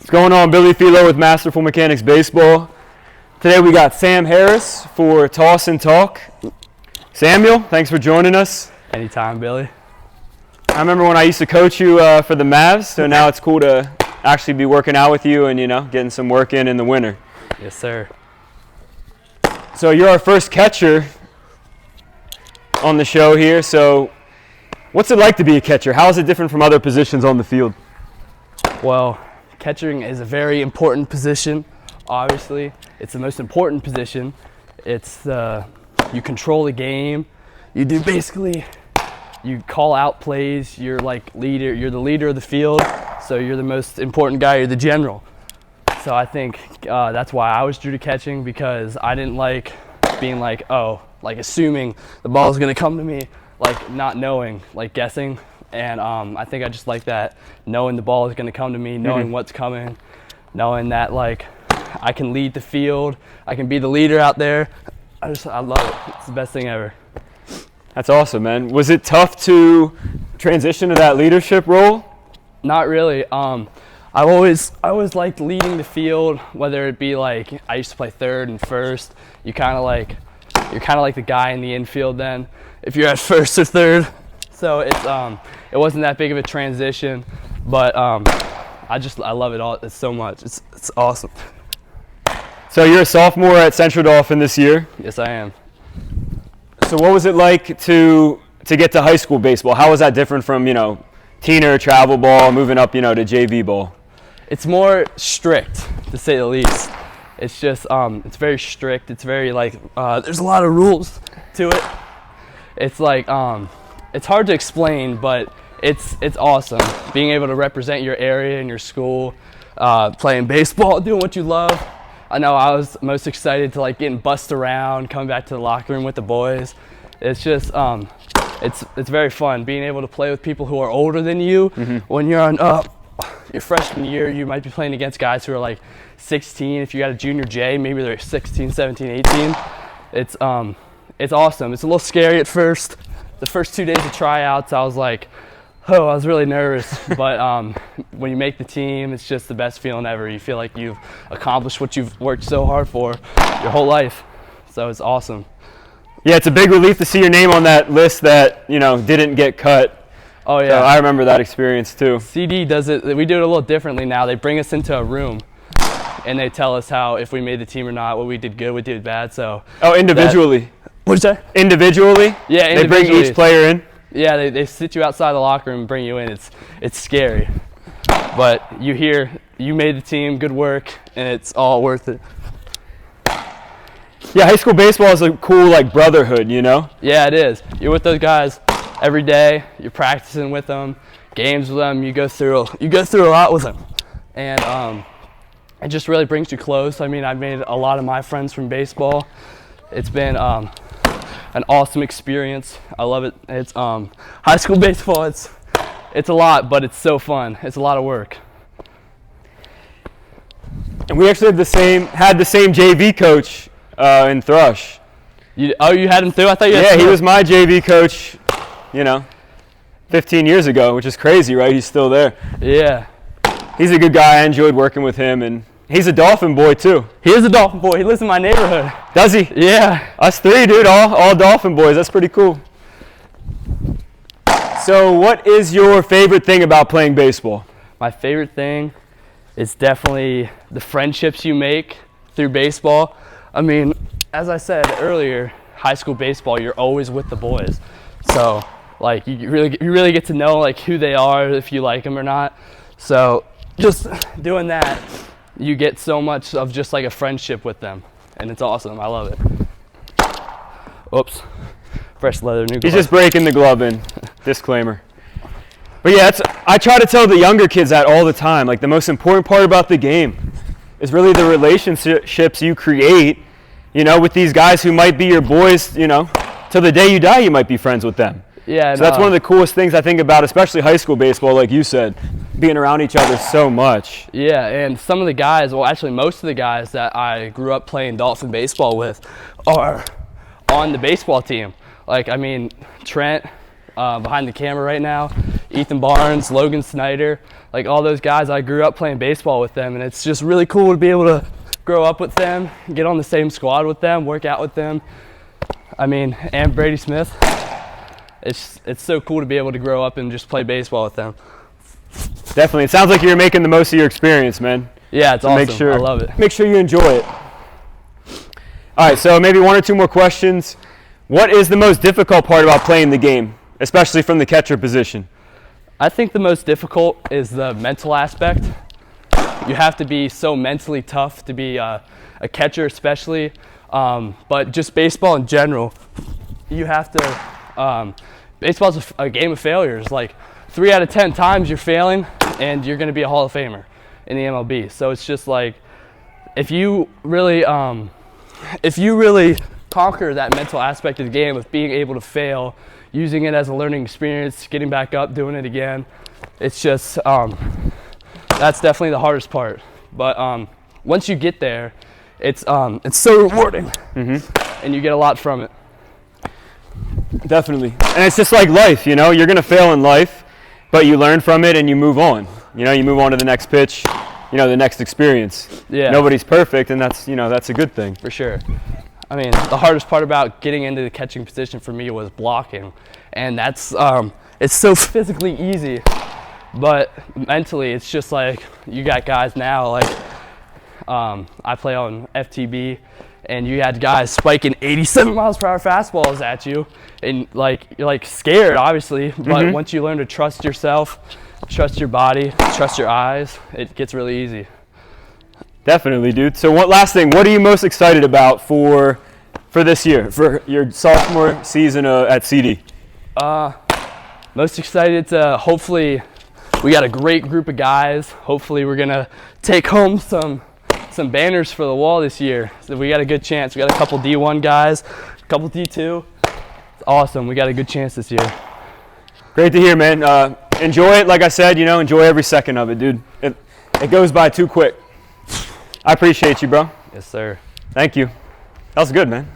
What's going on? Billy Felo with Masterful Mechanics Baseball. Today we got Sam Harris for Toss and Talk. Samuel, thanks for joining us. Anytime, Billy. I remember when I used to coach you for the Mavs, so now it's cool to actually be working out with you and, getting some work in the winter. Yes, sir. So you're our first catcher on the show here, so what's it like to be a catcher? How is it different from other positions on the field? Well, catching is a very important position. Obviously, it's the most important position. You control the game. You call out plays. You're the leader of the field. So you're the most important guy. You're the general. So I think that's why I was drew to catching, because I didn't like being assuming the ball is going to come to me, not knowing, guessing. And I think I just like that, knowing the ball is going to come to me, knowing what's coming, knowing that I can lead the field, I can be the leader out there. I love it. It's the best thing ever. That's awesome, man. Was it tough to transition to that leadership role? Not really. I always liked leading the field, whether it be I used to play third and first. You're kind of like the guy in the infield then, if you're at first or third. So it wasn't that big of a transition, but I love it all. It's so much. It's awesome. So you're a sophomore at Central Dauphin this year. Yes, I am. So what was it like to get to high school baseball? How was that different from teener travel ball, moving up to JV ball? It's more strict, to say the least. It's just it's very strict. It's very there's a lot of rules to it. It's it's hard to explain, but it's awesome being able to represent your area and your school, playing baseball, doing what you love. I know I was most excited to getting bussed around, coming back to the locker room with the boys. It's just it's very fun being able to play with people who are older than you. When you're on your freshman year, you might be playing against guys who are 16. If you got a junior J, maybe they're 16, 17, 18. It's awesome. It's a little scary at first. The first 2 days of tryouts, I was I was really nervous. But when you make the team, it's just the best feeling ever. You feel like you've accomplished what you've worked so hard for your whole life. So it's awesome. Yeah, it's a big relief to see your name on that list that, didn't get cut. Oh, yeah. So I remember that experience, too. CD does it. We do it a little differently now. They bring us into a room, and they tell us if we made the team or not, what we did good, what we did bad. So. Oh, individually. What'd you say? Individually? Yeah, individually. They bring each player in? Yeah, they sit you outside the locker room and bring you in. It's scary. But you hear, you made the team, good work, and it's all worth it. Yeah, high school baseball is a cool, brotherhood, Yeah, it is. You're with those guys every day. You're practicing with them, games with them. You go through a lot with them. And it just really brings you close. I mean, I've made a lot of my friends from baseball. It's been an awesome experience. I love it. It's high school baseball. It's a lot, but it's so fun. It's a lot of work. And we actually had the same JV coach in Thrush. You had him through? I thought you had. Yeah, he was my JV coach. 15 years ago, which is crazy, right? He's still there. Yeah. He's a good guy. I enjoyed working with him, and he's a Dolphin boy too. He is a Dolphin boy. He lives in my neighborhood. Does he? Yeah. Us three, dude. All Dolphin boys. That's pretty cool. So what is your favorite thing about playing baseball? My favorite thing is definitely the friendships you make through baseball. I mean, as I said earlier, high school baseball, you're always with the boys. So, you really get to know, who they are, if you like them or not. So, just doing that, you get so much of just a friendship with them. And it's awesome. I love it. Oops. Fresh leather, new glove. He's just breaking the glove in. Disclaimer. But yeah, I try to tell the younger kids that all the time. The most important part about the game is really the relationships you create, with these guys who might be your boys, till the day you die, you might be friends with them. Yeah. So that's one of the coolest things I think about, especially high school baseball, like you said, being around each other so much. Yeah, and some of the guys, well, actually most of the guys that I grew up playing Dolphin baseball with are on the baseball team. Trent, behind the camera right now, Ethan Barnes, Logan Snyder, like all those guys. I grew up playing baseball with them, and it's just really cool to be able to grow up with them, get on the same squad with them, work out with them. I mean, and Brady Smith. It's so cool to be able to grow up and just play baseball with them. Definitely. It sounds like you're making the most of your experience, man. Yeah, it's So awesome. make sure, I love it. Make sure you enjoy it. All right, so maybe 1 or 2 more questions. What is the most difficult part about playing the game, especially from the catcher position? I think the most difficult is the mental aspect. You have to be so mentally tough to be a catcher especially, but just baseball in general. You have to, baseball's a game of failures. Like 3 out of 10 times you're failing and you're going to be a Hall of Famer in the MLB. So it's just like, if you really conquer that mental aspect of the game of being able to fail, using it as a learning experience, getting back up, doing it again, it's just, that's definitely the hardest part. But once you get there, it's so rewarding, and you get a lot from it. Definitely. And it's just like life, you know, you're going to fail in life, but you learn from it and you move on. You know, you move on to the next pitch, you know, the next experience. Yeah. Nobody's perfect, and that's, you know, that's a good thing. For sure. I mean, the hardest part about getting into the catching position for me was blocking, and that's it's so physically easy, but mentally it's just like you got guys now like I play on FTB, and you had guys spiking 87 miles per hour fastballs at you, and like you're like scared obviously, but once you learn to trust yourself, trust your body, trust your eyes, it gets really easy. Definitely, dude. So one last thing, what are you most excited about for this year, for your sophomore season at CD? Most excited to hopefully, we got a great group of guys. Hopefully we're gonna take home some banners for the wall this year. So we got a good chance. We got a couple D1 guys, a couple D2. It's awesome. We got a good chance this year. Great to hear, man. Enjoy it. Like I said, you know, enjoy every second of it, dude. It goes by too quick. I appreciate you, bro. Yes, sir. Thank you. That was good, man.